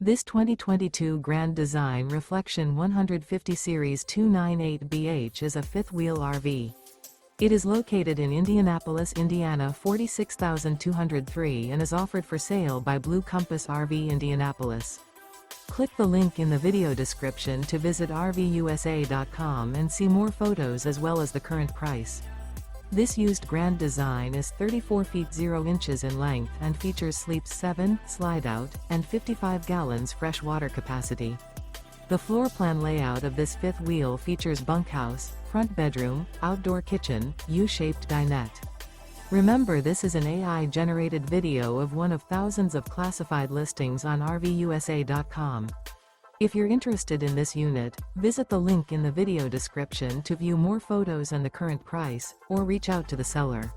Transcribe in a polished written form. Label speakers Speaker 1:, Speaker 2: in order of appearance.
Speaker 1: This 2022 Grand Design Reflection 150 Series 298BH is a fifth-wheel RV. It is located in Indianapolis, Indiana 46203 and is offered for sale by Blue Compass RV Indianapolis. Click the link in the video description to visit RVUSA.com and see more photos as well as the current price. This used Grand Design is 34 feet 0 inches in length and features sleeps 7, slide-out, and 55 gallons fresh water capacity. The floor plan layout of this fifth wheel features bunkhouse, front bedroom, outdoor kitchen, U-shaped dinette. Remember, this is an AI-generated video of one of thousands of classified listings on RVUSA.com. If you're interested in this unit, visit the link in the video description to view more photos and the current price, or reach out to the seller.